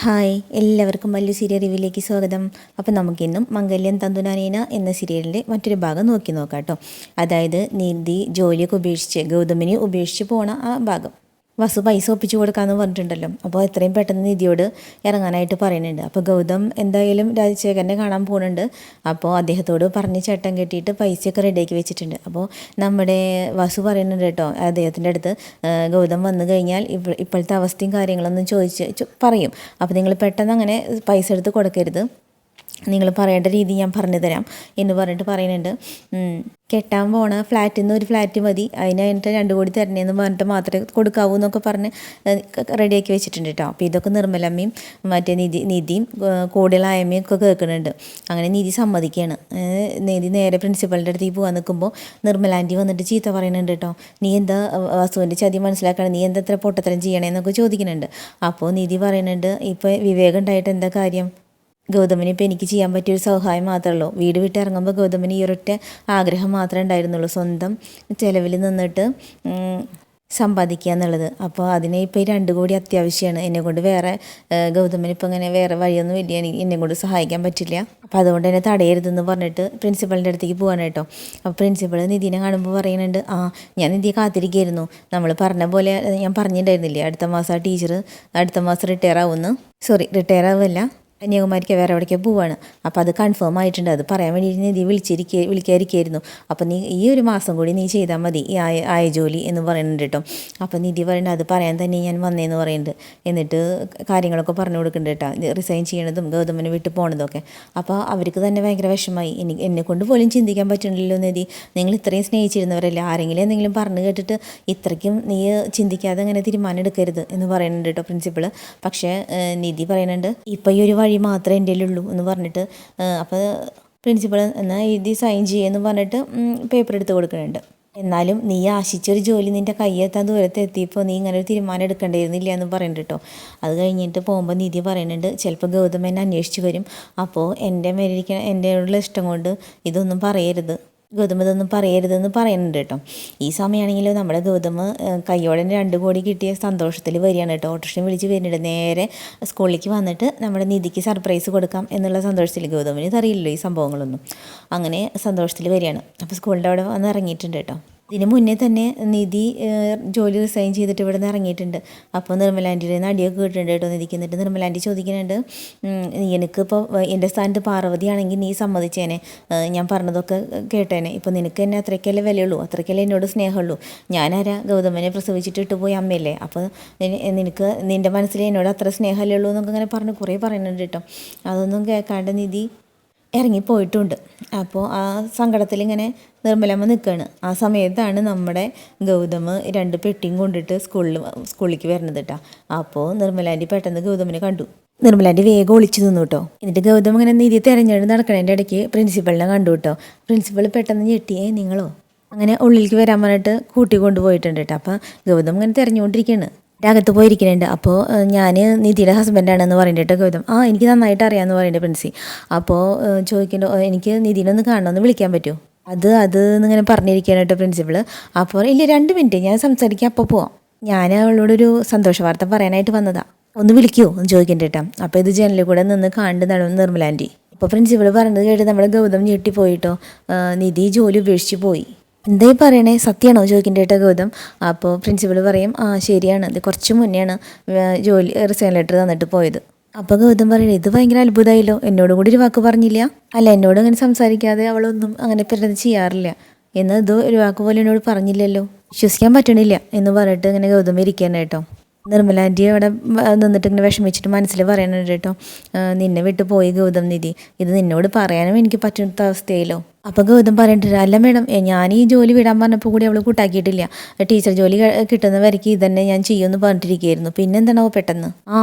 Hi, എല്ലാവർക്കും Mallu serial റിവ്യൂയിലേക്ക് സ്വാഗതം. അപ്പം നമുക്കിന്നും മംഗല്യം തന്തുനാനേന എന്ന സീരിയലിൻ്റെ മറ്റൊരു ഭാഗം നോക്കാം കേട്ടോ. അതായത് നീതി ജോലിയൊക്കെ ഉപേക്ഷിച്ച് ഗൗതമിനെ ഉപേക്ഷിച്ച് പോണ ആ ഭാഗം. വസു പൈസ ഒപ്പിച്ചു കൊടുക്കാമെന്ന് പറഞ്ഞിട്ടുണ്ടല്ലോ. അപ്പോൾ എത്രയും പെട്ടെന്ന് നിധിയോട് ഇറങ്ങാനായിട്ട് പറയുന്നുണ്ട്. അപ്പോൾ ഗൗതം എന്തായാലും രാജശേഖരനെ കാണാൻ പോകുന്നുണ്ട്. അപ്പോൾ അദ്ദേഹത്തോട് പറഞ്ഞ് ചട്ടം കെട്ടിയിട്ട് പൈസയൊക്കെ റെഡിയാക്കി വെച്ചിട്ടുണ്ട്. അപ്പോൾ നമ്മുടെ വസു പറയുന്നുണ്ട് കേട്ടോ അദ്ദേഹത്തിൻ്റെ അടുത്ത്, ഗൗതം വന്നു കഴിഞ്ഞാൽ ഇപ്പോഴത്തെ അവസ്ഥയും കാര്യങ്ങളൊന്നും പറയും. അപ്പോൾ നിങ്ങൾ പെട്ടെന്ന് അങ്ങനെ പൈസ എടുത്ത് കൊടുക്കരുത്, നിങ്ങൾ പറയേണ്ട രീതി ഞാൻ പറഞ്ഞു തരാം എന്ന് പറഞ്ഞിട്ട് പറയുന്നുണ്ട്. കെട്ടാൻ പോണ ഫ്ലാറ്റിൽ നിന്ന് ഒരു ഫ്ലാറ്റ് മതി, അതിനായിട്ട് 2 കോടി തരണേന്ന് പറഞ്ഞിട്ട് മാത്രമേ കൊടുക്കാവൂ എന്നൊക്കെ പറഞ്ഞ് റെഡിയാക്കി വെച്ചിട്ടുണ്ട് കേട്ടോ. അപ്പോൾ ഇതൊക്കെ നിർമ്മലമ്മയും മറ്റേ നിധിയും കൂടുതലായമ്മയും ഒക്കെ കേൾക്കുന്നുണ്ട്. അങ്ങനെ നിധി സമ്മതിക്കുകയാണ്. നിധി നേരെ പ്രിൻസിപ്പളിൻ്റെ അടുത്തേക്ക് പോകാൻ നിൽക്കുമ്പോൾ നിർമ്മലാൻറ്റി വന്നിട്ട് ചീത്ത പറയുന്നുണ്ട് കേട്ടോ. നീ എന്താ വസുവിൻ്റെ ചതി മനസ്സിലാക്കണം, നീ എന്താ എത്ര പൊട്ടത്തരം ചെയ്യണേന്നൊക്കെ ചോദിക്കുന്നുണ്ട്. അപ്പോൾ നിധി പറയുന്നുണ്ട്, ഇപ്പോൾ വിവേകം ഉണ്ടായിട്ട് എന്താ കാര്യം, ഗൗതമിന് ഇപ്പോൾ എനിക്ക് ചെയ്യാൻ പറ്റിയൊരു സഹായം മാത്രമേ ഉള്ളൂ. വീട് വിട്ട് ഇറങ്ങുമ്പോൾ ഗൗതമിന് ഈ ഒരൊറ്റ ആഗ്രഹം മാത്രമേ ഉണ്ടായിരുന്നുള്ളൂ, സ്വന്തം ചിലവിൽ നിന്നിട്ട് സമ്പാദിക്കുക എന്നുള്ളത്. അപ്പോൾ അതിനെ ഇപ്പോൾ ഈ 2 കോടി അത്യാവശ്യമാണ്. എന്നെക്കൊണ്ട് വേറെ ഗൗതമിന് ഇപ്പോൾ അങ്ങനെ വേറെ വഴിയൊന്നും ഇല്ല, എന്നെ കൊണ്ട് സഹായിക്കാൻ പറ്റില്ല. അപ്പോൾ അതുകൊണ്ട് തന്നെ തടയരുതെന്ന് പറഞ്ഞിട്ട് പ്രിൻസിപ്പളിൻ്റെ അടുത്തേക്ക് പോകാൻ കേട്ടോ. അപ്പോൾ പ്രിൻസിപ്പൾ നിധിനെ കാണുമ്പോൾ പറയുന്നുണ്ട്, ഞാൻ നിധിയെ കാത്തിരിക്കുകയായിരുന്നു, നമ്മൾ പറഞ്ഞ പോലെ ഞാൻ പറഞ്ഞിട്ടുണ്ടായിരുന്നില്ലേ അടുത്ത മാസം ആ ടീച്ചർ അടുത്ത മാസം റിട്ടയർ ആവുമല്ല, കന്യാകുമാരിക്ക് വേറെ എവിടേക്ക് പോവാണ്. അപ്പോൾ അത് കൺഫേം ആയിട്ടുണ്ട്. അത് പറയാൻ വേണ്ടി നിധി വിളിക്കാതിരിക്കുകയായിരുന്നു. അപ്പോൾ നീ ഈ ഒരു മാസം കൂടി നീ ചെയ്താൽ മതി ഈ ആയ ജോലി എന്ന് പറയുന്നുണ്ട് കേട്ടോ. അപ്പോൾ നിധി പറയുന്നുണ്ട്, അത് പറയാൻ തന്നെ ഞാൻ വന്നേന്ന് പറയുന്നുണ്ട്. എന്നിട്ട് കാര്യങ്ങളൊക്കെ പറഞ്ഞു കൊടുക്കുന്നുണ്ട് കേട്ടോ, റിസൈൻ ചെയ്യണതും ഗൗതമിനെ വിട്ട് പോണതൊക്കെ. അപ്പോൾ അവർക്ക് തന്നെ ഭയങ്കര വിഷമമായി. എന്നെക്കൊണ്ട് പോലും ചിന്തിക്കാൻ പറ്റണില്ലല്ലോ നിധി, നിങ്ങൾ ഇത്രയും സ്നേഹിച്ചിരുന്നവരല്ലേ, ആരെങ്കിലും എന്തെങ്കിലും പറഞ്ഞു കേട്ടിട്ട് ഇത്രയ്ക്കും നീ ചിന്തിക്കാതെ അങ്ങനെ തീരുമാനം എടുക്കരുത് എന്ന് പറയുന്നുണ്ട് കേട്ടോ പ്രിൻസിപ്പൾ. പക്ഷേ നിധി പറയുന്നുണ്ട്, ഇപ്പോൾ ഈ ഒരു വഴി മാത്രമേ എൻ്റെ ഉള്ളൂ എന്ന് പറഞ്ഞിട്ട്. അപ്പോൾ പ്രിൻസിപ്പൾ എന്നാൽ എഴുതി സൈൻ ചെയ്യുമെന്ന് പറഞ്ഞിട്ട് പേപ്പർ എടുത്ത് കൊടുക്കുന്നുണ്ട്. എന്നാലും നീ ആശിച്ചൊരു ജോലി നിൻ്റെ കയ്യെത്താൻ ദൂരത്ത് എത്തിയപ്പോൾ നീ ഇങ്ങനെ ഒരു തീരുമാനം എടുക്കേണ്ടിയിരുന്നില്ല എന്ന് പറയുന്നുണ്ട് കേട്ടോ. അത് കഴിഞ്ഞിട്ട് പോകുമ്പോൾ നിധി പറയുന്നുണ്ട്, ചിലപ്പോൾ ഗൗതം എന്നെ അന്വേഷിച്ച് വരും, അപ്പോൾ എൻ്റെ ഉള്ള ഇഷ്ടം കൊണ്ട് ഇതൊന്നും പറയരുത്, ഗൗതം ഇതൊന്നും പറയരുതെന്ന് പറയുന്നുണ്ട് കേട്ടോ. ഈ സമയമാണെങ്കിൽ നമ്മുടെ ഗൗതം കയ്യോടെ 2 കോടി കിട്ടിയ സന്തോഷത്തിൽ വരികയാണ് കേട്ടോ. ഓട്ടോറിക്ഷ വിളിച്ച് വരുന്നുണ്ട്. നേരെ സ്കൂളിലേക്ക് വന്നിട്ട് നമ്മുടെ നിധിക്ക് സർപ്രൈസ് കൊടുക്കാം എന്നുള്ള സന്തോഷത്തിൽ, ഗൗതമിന് അറിയില്ലല്ലോ ഈ സംഭവങ്ങളൊന്നും, അങ്ങനെ സന്തോഷത്തിൽ വരികയാണ്. അപ്പോൾ സ്കൂളിൻ്റെ അവിടെ വന്ന് ഇറങ്ങിയിട്ടുണ്ട് കേട്ടോ. ഇതിന് മുന്നേ തന്നെ നിധി ജോലി റിസൈൻ ചെയ്തിട്ട് ഇവിടെ നിന്ന് ഇറങ്ങിയിട്ടുണ്ട്. അപ്പോൾ നിർമ്മലാൻറ്റിയുടെ നിന്ന് അടിയൊക്കെ കിട്ടുന്നുണ്ട് കേട്ടോ നിധിക്ക്. എന്നിട്ട് നിർമ്മലാൻറ്റി ചോദിക്കുന്നുണ്ട്, എനിക്കിപ്പോൾ എൻ്റെ സ്ഥാനത്ത് പാർവതിയാണെങ്കിൽ നീ സമ്മതിച്ചേനെ, ഞാൻ പറഞ്ഞതൊക്കെ കേട്ടേനെ, ഇപ്പോൾ നിനക്ക് എന്നെ അത്രയ്ക്കല്ലേ വിലയുള്ളൂ, അത്രയ്ക്കല്ലേ എന്നോട് സ്നേഹമുള്ളൂ, ഞാനാരാ ഗൗതമനെ പ്രസവിച്ചിട്ട് ഇട്ടുപോയി അമ്മയല്ലേ, അപ്പോൾ നിനക്ക് നിൻ്റെ മനസ്സിൽ എന്നോട് അത്ര സ്നേഹമല്ലേ ഉള്ളൂ എന്നൊക്കെ ഇങ്ങനെ പറഞ്ഞ് കുറേ പറയുന്നുണ്ട് കേട്ടോ. അതൊന്നും കേൾക്കാണ്ട് നിധി ഇറങ്ങിപ്പോയിട്ടുണ്ട്. അപ്പോൾ ആ സങ്കടത്തിലിങ്ങനെ നിർമ്മലമ്മ നിൽക്കുകയാണ്. ആ സമയത്താണ് നമ്മുടെ ഗൗതം 2 പെട്ടിയും കൊണ്ടിട്ട് സ്കൂളിലേക്ക് വരുന്നത് കേട്ടോ. അപ്പോൾ നിർമ്മലാൻറ്റി പെട്ടെന്ന് ഗൗതമിനെ കണ്ടു. നിർമ്മലാൻറ്റി വേഗം ഒളിച്ചു നിന്നു കേട്ടോ. എന്നിട്ട് ഗൗതം ഇങ്ങനെ നിധി തിരഞ്ഞെടുത്ത് നടക്കണതിൻ്റെ ഇടയ്ക്ക് പ്രിൻസിപ്പളിനെ കണ്ടു കേട്ടോ. പ്രിൻസിപ്പൾ പെട്ടെന്ന് ഞെട്ടിയേ നിങ്ങളോ, അങ്ങനെ ഉള്ളിലേക്ക് വരാൻ പറഞ്ഞിട്ട് കൂട്ടി കൊണ്ടുപോയിട്ടുണ്ട് കേട്ടോ. അപ്പോൾ ഗൗതം ഇങ്ങനെ തിരഞ്ഞുകൊണ്ടിരിക്കുകയാണ്, അകത്ത് പോയിരിക്കുന്നുണ്ട്. അപ്പോൾ ഞാൻ നിധിയുടെ ഹസ്ബൻഡാണെന്ന് പറഞ്ഞിട്ട് ഗൗതം, എനിക്ക് നന്നായിട്ട് അറിയാമെന്ന് പറയുന്നുണ്ട് പ്രിൻസി. അപ്പോൾ ചോദിക്കണ്ടോ, എനിക്ക് നിധിനെ ഒന്ന് കാണണമെന്ന് വിളിക്കാൻ പറ്റുമോ, അത് എന്നിങ്ങനെ പറഞ്ഞിരിക്കുകയാണ് കേട്ടോ പ്രിൻസിപ്പൾ. അപ്പോൾ ഇല്ല 2 മിനിറ്റ് ഞാൻ സംസാരിക്കാം, അപ്പോൾ പോവാം, ഞാൻ അവളോടൊരു സന്തോഷ വാർത്ത പറയാനായിട്ട് വന്നതാണ്, ഒന്ന് വിളിക്കുമോ എന്ന് ചോദിക്കണ്ട കേട്ടോ. അപ്പോൾ ഇത് ജനലിൽ കൂടെ നിന്ന് കാണുന്നതാണ് നിർമ്മലാൻറ്റി. അപ്പോൾ പ്രിൻസിപ്പൾ പറയുന്നത് കേട്ട് നമ്മുടെ ഗൗതം ഞെട്ടിപ്പോയിട്ടോ. നിധി ജോലി ഉപേക്ഷിച്ച് പോയി. എന്തായി പറയണേ, സത്യമാണോ ചോദിക്കേണ്ട കേട്ടോ ഗൗതം. അപ്പോൾ പ്രിൻസിപ്പൾ പറയും, ശരിയാണ്, ഇത് കുറച്ച് മുന്നെയാണ് ജോലി റിസൈൻ ലെറ്റർ തന്നിട്ട് പോയത്. അപ്പോൾ ഗൗതം പറയണേ, ഇത് ഭയങ്കര അത്ഭുതമായല്ലോ, എന്നോട് കൂടി ഒരു വാക്ക് പറഞ്ഞില്ല, അല്ല എന്നോട് അങ്ങനെ സംസാരിക്കാതെ അവളൊന്നും അങ്ങനെ പെട്ടെന്ന് ചെയ്യാറില്ല, എന്ന് ഇത് ഒരു വാക്ക് പോലെ എന്നോട് പറഞ്ഞില്ലല്ലോ, വിശ്വസിക്കാൻ പറ്റണില്ല എന്ന് പറഞ്ഞിട്ട് ഇങ്ങനെ ഗൗതം ഇരിക്കുകയാണ് കേട്ടോ. നിർമ്മലാൻറ്റി അവിടെ നിന്നിട്ട് ഇങ്ങനെ വിഷമിച്ചിട്ട് മനസ്സിൽ പറയുന്നുണ്ട് കേട്ടോ, നിന്നെ വിട്ടു പോയി ഗൗതം നിധി, ഇത് നിന്നോട് പറയാനും എനിക്ക് പറ്റുന്ന അവസ്ഥയിലോ. അപ്പോൾ ഗൗതം പറഞ്ഞിട്ട്, അല്ല മേഡം, ഞാൻ ഈ ജോലി വിടാൻ പറഞ്ഞപ്പോൾ കൂടി അവൾ കൂട്ടാക്കിയിട്ടില്ല, ടീച്ചർ ജോലി കിട്ടുന്നവർക്ക് ഇതന്നെ ഞാൻ ചെയ്യുമെന്ന് പറഞ്ഞിട്ടിരിക്കുകയായിരുന്നു, പിന്നെന്താണോ പെട്ടെന്ന്.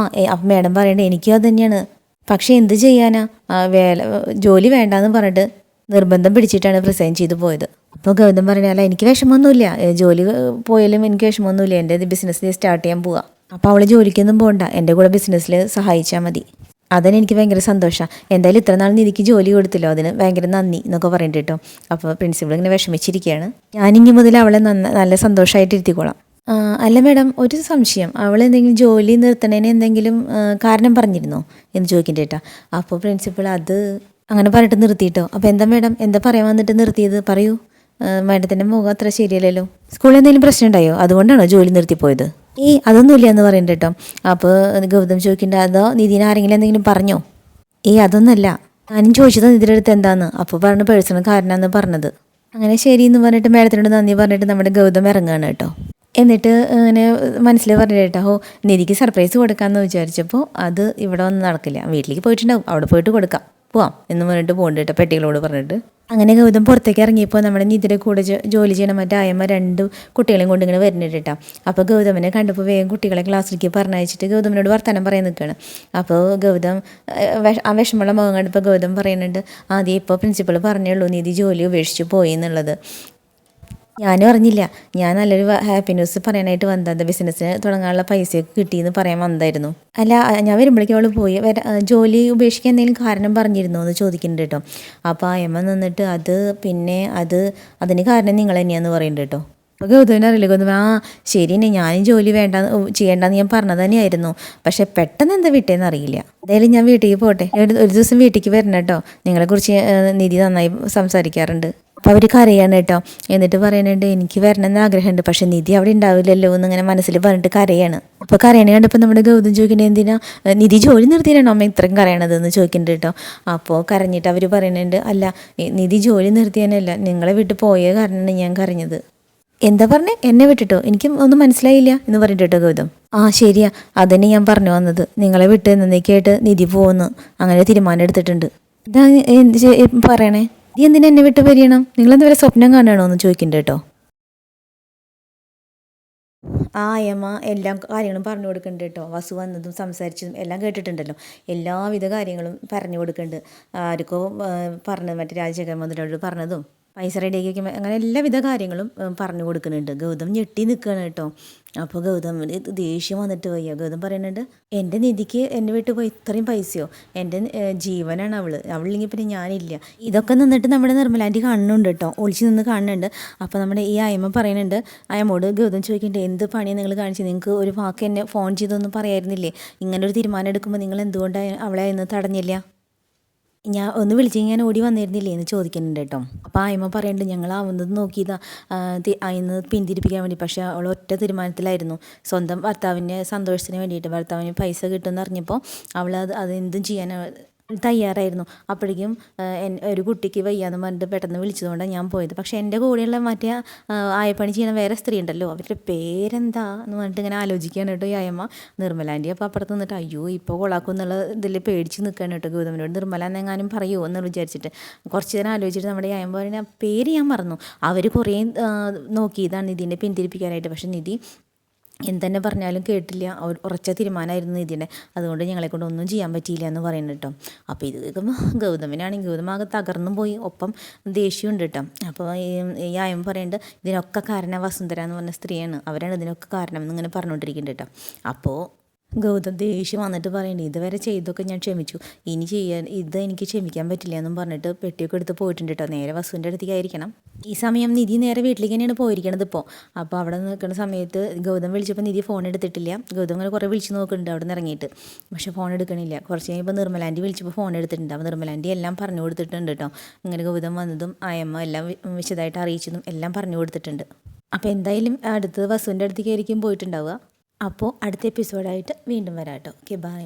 അപ്പം മേഡം പറയണ്ടേ, എനിക്കും അത് തന്നെയാണ്, പക്ഷേ എന്ത് ചെയ്യാനാ, ജോലി വേണ്ടാന്ന് പറഞ്ഞിട്ട് നിർബന്ധം പിടിച്ചിട്ടാണ് റിസൈൻ ചെയ്ത് പോയത്. അപ്പോൾ ഗൗതം പറഞ്ഞാൽ, എനിക്ക് വിഷമമൊന്നുമില്ല, ജോലി പോയാലും എനിക്ക് വിഷമമൊന്നുമില്ല, എൻ്റെ ബിസിനസ് സ്റ്റാർട്ട് ചെയ്യാൻ പോവാം, അപ്പോൾ അവൾ ജോലിക്കൊന്നും പോകണ്ട, എൻ്റെ കൂടെ ബിസിനസ്സിൽ സഹായിച്ചാൽ മതി, അതിന് എനിക്ക് ഭയങ്കര സന്തോഷമാണ്, എന്തായാലും ഇത്ര നാൾ നിധിക്ക് ജോലി കൊടുത്തില്ലോ, അതിന് ഭയങ്കര നന്ദി എന്നൊക്കെ പറയണ്ട കേട്ടോ. അപ്പോൾ പ്രിൻസിപ്പൾ ഇങ്ങനെ വിഷമിച്ചിരിക്കുകയാണ്. ഞാനിങ്ങി മുതൽ അവളെ നല്ല സന്തോഷമായിട്ട് ഇരുത്തിക്കോളാം. ആ, അല്ല മേഡം, ഒരു സംശയം. അവൾ എന്തെങ്കിലും ജോലി നിർത്തണേന് എന്തെങ്കിലും കാരണം പറഞ്ഞിരുന്നോ എന്ന് ചോദിക്കണ്ട കേട്ടാ. അപ്പോൾ പ്രിൻസിപ്പൾ അത് അങ്ങനെ പറഞ്ഞിട്ട് നിർത്തിയിട്ടോ. അപ്പോൾ എന്താ മേഡം, എന്താ പറയാൻ വന്നിട്ട് നിർത്തിയത്, പറയൂ. മേഡത്തിൻ്റെ മുഖം അത്ര ശരിയല്ലല്ലോ. സ്കൂളിൽ എന്തെങ്കിലും പ്രശ്നം ഉണ്ടായോ, അതുകൊണ്ടാണോ ജോലി നിർത്തിപ്പോയത്? അതൊന്നുമില്ല എന്ന് പറയുന്നുണ്ട് കേട്ടോ. അപ്പോൾ ഗൗതം ചോദിക്കണ്ട, അതോ നിധിനെ ആരെങ്കിലും എന്തെങ്കിലും പറഞ്ഞോ? അതൊന്നല്ല, ഞാനും ചോദിച്ചത് നിധിയുടെ അടുത്ത് എന്താന്ന്. അപ്പോൾ പറഞ്ഞ് പേഴ്സണൽ കാരനാന്ന് പറഞ്ഞത്. അങ്ങനെ ശരി എന്ന് പറഞ്ഞിട്ട് മേഡത്തിനോട് നന്ദി പറഞ്ഞിട്ട് നമ്മുടെ ഗൗതം ഇറങ്ങുകയാണ് കേട്ടോ. എന്നിട്ട് ഇങ്ങനെ മനസ്സിൽ പറഞ്ഞിട്ട് കേട്ടോ, നിധിക്ക് സർപ്രൈസ് കൊടുക്കാമെന്ന് വിചാരിച്ചപ്പോൾ അത് ഇവിടെ വന്ന് നടക്കില്ല, വീട്ടിലേക്ക് പോയിട്ടുണ്ടാവും, അവിടെ പോയിട്ട് കൊടുക്കാം, പോവാം എന്ന് പറഞ്ഞിട്ട് പോകുന്നുണ്ട് കേട്ടോ, പെട്ടികളോട് പറഞ്ഞിട്ട്. അങ്ങനെ ഗൗതം പുറത്തേക്ക് ഇറങ്ങിയപ്പോൾ നമ്മുടെ നിധിയുടെ കൂടെ ജോലി ചെയ്യണ മറ്റേ ആയമ്മ 2 കുട്ടികളെയും കൊണ്ട് ഇങ്ങനെ വരുന്നുണ്ട് കേട്ടോ. അപ്പോൾ ഗൗതമിനെ കണ്ടപ്പോൾ വേഗം കുട്ടികളെ ക്ലാസ്സിലേക്ക് പറഞ്ഞയച്ചിട്ട് ഗൗതമിനോട് വർത്തമാനം പറയാൻ നിൽക്കുകയാണ്. അപ്പോൾ ഗൗതം ആ വിഷമമുള്ള മുഖം കണ്ടപ്പോൾ ഗൗതം പറയുന്നുണ്ട്, ആദ്യം ഇപ്പോൾ പ്രിൻസിപ്പൾ പറഞ്ഞുള്ളൂ നിധി ജോലി ഉപേക്ഷിച്ച് പോയി എന്നുള്ളത്. ഞാനും അറിഞ്ഞില്ല, ഞാൻ നല്ലൊരു ഹാപ്പി ന്യൂസ് പറയാനായിട്ട് വന്നത്, ബിസിനസ്സിന് തുടങ്ങാനുള്ള പൈസയൊക്കെ കിട്ടിയെന്ന് പറയാൻ വന്നതായിരുന്നു. അല്ല, ഞാൻ വരുമ്പോഴേക്കും അവൾ പോയി ജോലി ഉപേക്ഷിക്കാൻ എന്തെങ്കിലും കാരണം പറഞ്ഞിരുന്നോ എന്ന് ചോദിക്കുന്നുണ്ട് കേട്ടോ. അപ്പോൾ അയമ്മ നിന്നിട്ട് അതിന് കാരണം നിങ്ങൾ തന്നെയാന്ന് പറയുന്നുണ്ട് കേട്ടോ. അപ്പോൾ ഗൗതമിനെ അറിയില്ല, ഗൗതം ശരി തന്നെ, ഞാനും ജോലി ചെയ്യേണ്ടെന്ന് ഞാൻ പറഞ്ഞത് തന്നെയായിരുന്നു, പക്ഷെ പെട്ടെന്ന് എന്താ വിട്ടേന്ന് അറിയില്ല. എന്തായാലും ഞാൻ വീട്ടിലേക്ക് പോട്ടെ, ഒരു ദിവസം വീട്ടിലേക്ക് വരണം കേട്ടോ, നിങ്ങളെക്കുറിച്ച് നിധി നന്നായി സംസാരിക്കാറുണ്ട്. അപ്പോൾ അവർ കരയാണ് കേട്ടോ. എന്നിട്ട് പറയുന്നുണ്ട്, എനിക്ക് വരണമെന്ന് ആഗ്രഹമുണ്ട്, പക്ഷെ നിധി അവിടെ ഉണ്ടാവില്ലല്ലോ എന്നിങ്ങനെ മനസ്സിൽ പറഞ്ഞിട്ട് കരയാണ്. അപ്പോൾ കരയണ കണ്ടപ്പോൾ നമ്മുടെ ഗൗതം ചോദിക്കുന്നത്, എന്തിനാ നിധി ജോലി നിർത്തിയിട്ടാണോ അമ്മ ഇത്രയും കരയണതെന്ന് ചോദിക്കുന്നുണ്ട് കേട്ടോ. അപ്പോൾ കരഞ്ഞിട്ട് അവർ പറയുന്നുണ്ട്, അല്ല നിധി ജോലി നിർത്തിയാനല്ല, നിങ്ങളെ വിട്ട് പോയ കാരണമാണ് ഞാൻ കരഞ്ഞത്. എന്താ പറഞ്ഞേ, എന്നെ വിട്ടിട്ടോ, എനിക്ക് ഒന്നും മനസ്സിലായില്ല എന്ന് പറഞ്ഞിട്ട് കേട്ടോ ഗൗതം. ശരിയാ, അതന്നെ ഞാൻ പറഞ്ഞു വന്നത്, നിങ്ങളെ വിട്ട് എന്നേക്കായിട്ട് നിധി പോകുന്നു, അങ്ങനെ തീരുമാനം എടുത്തിട്ടുണ്ട്. ഇതാ പറയണേ, നീ എന്തിനാ എന്നെ വിട്ട് പരിയണം, നിങ്ങളെന്താ വരെ സ്വപ്നം കാണണോ എന്ന് ചോദിക്കുന്നുണ്ട് കേട്ടോ. അമ്മ എല്ലാ കാര്യങ്ങളും പറഞ്ഞു കൊടുക്കുന്നുണ്ട് കേട്ടോ. വസു വന്നതും സംസാരിച്ചതും എല്ലാം കേട്ടിട്ടുണ്ടല്ലോ, എല്ലാവിധ കാര്യങ്ങളും പറഞ്ഞു കൊടുക്കുന്നുണ്ട്. ആർക്കോ പറഞ്ഞത്, മറ്റേ രാജശേഖരൻ വന്നിട്ടോട് പറഞ്ഞതും പൈസ റെഡിയാക്കി വയ്ക്കുമ്പോൾ അങ്ങനെ എല്ലാവിധ കാര്യങ്ങളും പറഞ്ഞു കൊടുക്കുന്നുണ്ട്. ഗൗതം ഞെട്ടി നിൽക്കുകയാണ് കേട്ടോ. അപ്പോൾ ഗൗതമിന് ദേഷ്യം വന്നിട്ട് വയ്യ. ഗൗതം പറയുന്നുണ്ട്, എൻ്റെ നിധിക്ക് എന്നെ വിട്ട് പോയി ഇത്രയും പൈസയോ, എൻ്റെ ജീവനാണ് അവളില്ലെങ്കിൽ പിന്നെ ഞാനില്ല. ഇതൊക്കെ നിന്നിട്ട് നമ്മുടെ നിർമ്മലാൻറ്റി കാണുന്നുണ്ട് കേട്ടോ, ഒളിച്ച് നിന്ന് കാണുന്നുണ്ട്. അപ്പോൾ നമ്മുടെ ഈ അയമ്മ പറയുന്നുണ്ട്, അയമ്മോട് ഗൗതം ചോദിക്കുന്നുണ്ട്, എന്ത് പണിയാണ് നിങ്ങൾ കാണിച്ചത്, നിങ്ങൾക്ക് ഒരു വാക്ക് എന്നെ ഫോൺ ചെയ്തൊന്നും പറയായിരുന്നില്ലേ, ഇങ്ങനൊരു തീരുമാനം എടുക്കുമ്പോൾ നിങ്ങൾ എന്തുകൊണ്ടാണ് അവളെ ഇന്ന് തടഞ്ഞില്ല, ഞാൻ ഒന്ന് വിളിച്ച് ഞാൻ ഓടി വന്നിരുന്നില്ലേ എന്ന് ചോദിക്കുന്നുണ്ട് കേട്ടോ. അപ്പോൾ ആയമ്മ പറയുന്നുണ്ട്, ഞങ്ങളാവുന്നത് നോക്കിയതാ അയിന്ന് പിന്തിരിപ്പിക്കാൻ വേണ്ടി, പക്ഷേ അവൾ ഒറ്റ തീരുമാനത്തിലായിരുന്നു, സ്വന്തം ഭർത്താവിൻ്റെ സന്തോഷത്തിന് വേണ്ടിയിട്ട്, ഭർത്താവിന് പൈസ കിട്ടുമെന്ന് അറിഞ്ഞപ്പോൾ അവൾ അതെന്തും ചെയ്യാൻ തയ്യാറായിരുന്നു. അപ്പോഴേക്കും ഒരു കുട്ടിക്ക് വയ്യാന്ന് പറഞ്ഞിട്ട് പെട്ടെന്ന് വിളിച്ചതുകൊണ്ടാണ് ഞാൻ പോയത്. പക്ഷേ എൻ്റെ കൂടെയുള്ള മറ്റേ ആയപ്പണി ചെയ്യുന്ന വേറെ സ്ത്രീ ഉണ്ടല്ലോ, അവരുടെ പേരെന്താ എന്ന് പറഞ്ഞിട്ട് ഇങ്ങനെ ആലോചിക്കുകയാണ് കേട്ടോ ഈ അയമ്മ. നിർമ്മലാൻറ്റി അപ്പോൾ അപ്പുറത്ത് നിന്നിട്ട്, അയ്യോ ഇപ്പോൾ കൊളാക്കും എന്നുള്ള ഇതിൽ പേടിച്ച് നിൽക്കുകയാണ് കേട്ടോ ഗൗതമിനോട്. നിർമ്മല എന്നെങ്ങാനും പറയുമോ എന്ന് വിചാരിച്ചിട്ട് കുറച്ച് നേരം ആലോചിച്ചിട്ട് നമ്മുടെ ഈ അയമ്മ പറയുന്ന പേര് ഞാൻ മറന്നു. അവർ കുറേ നോക്കിയതാണ് നിധിനെ പിന്തിരിപ്പിക്കാനായിട്ട്, പക്ഷേ നിധി എന്തെന്നെ പറഞ്ഞാലും കേട്ടില്ല, ഉറച്ച തീരുമാനമായിരുന്നു നിധിയുടെ, അതുകൊണ്ട് ഞങ്ങളെക്കൊണ്ട് ഒന്നും ചെയ്യാൻ പറ്റിയില്ല എന്ന് പറയുന്നത് കേട്ടോ. അപ്പോൾ ഇത് കേൾക്കുമ്പോൾ ഗൗതമിനാണെങ്കിൽ ഗൗതമാകെ തകർന്നും പോയി, ഒപ്പം ദേഷ്യമുണ്ട് കേട്ടോ. അപ്പോൾ ഈ ആയം പറയുന്നുണ്ട്, ഇതിനൊക്കെ കാരണം വസുന്ധര എന്ന് പറഞ്ഞ സ്ത്രീയാണ്, അവരാണ് ഇതിനൊക്കെ കാരണം എന്നിങ്ങനെ പറഞ്ഞുകൊണ്ടിരിക്കുന്നുണ്ട് കേട്ടോ. അപ്പോൾ ഗൗതം ദേഷ്യം വന്നിട്ട് പറയുന്നുണ്ട്, ഇതുവരെ ചെയ്തൊക്കെ ഞാൻ ക്ഷമിച്ചു, ഇനി ഇത് എനിക്ക് ക്ഷമിക്കാൻ പറ്റില്ല എന്നും പറഞ്ഞിട്ട് പെട്ടിയൊക്കെ എടുത്ത് പോയിട്ടുണ്ട് കേട്ടോ. നേരെ വസുവിൻ്റെ അടുത്തേക്കായിരിക്കണം. ഈ സമയം നിധി നേരെ വീട്ടിലേക്ക് തന്നെയാണ് പോയിരിക്കണത് ഇപ്പോൾ. അപ്പോൾ അവിടെ നിൽക്കുന്ന സമയത്ത് ഗൗതം വിളിച്ചപ്പോൾ നിധി ഫോൺ എടുത്തിട്ടില്ല. ഗൗതം അങ്ങനെ കുറേ വിളിച്ച് നോക്കുന്നുണ്ട് അവിടെ നിന്ന് ഇറങ്ങിയിട്ട്, പക്ഷേ ഫോൺ എടുക്കണില്ല. കുറച്ച് കഴിയുമ്പോൾ നിർമ്മലാൻറ്റി വിളിച്ചപ്പോൾ ഫോൺ എടുത്തിട്ടുണ്ട്. അപ്പോൾ നിർമ്മലാൻറ്റി എല്ലാം പറഞ്ഞു കൊടുത്തിട്ടുണ്ട് കേട്ടോ, ഇങ്ങനെ ഗൗതം വന്നതും അയമ്മ എല്ലാം വിശദമായിട്ട് അറിയിച്ചതും എല്ലാം പറഞ്ഞു കൊടുത്തിട്ടുണ്ട്. അപ്പോൾ എന്തായാലും അടുത്തത് വസുവിൻ്റെ അടുത്തേക്കായിരിക്കും പോയിട്ടുണ്ടാവുക. അപ്പോൾ അടുത്ത എപ്പിസോഡായിട്ട് വീണ്ടും വരാം കേട്ടോ. Okay, by.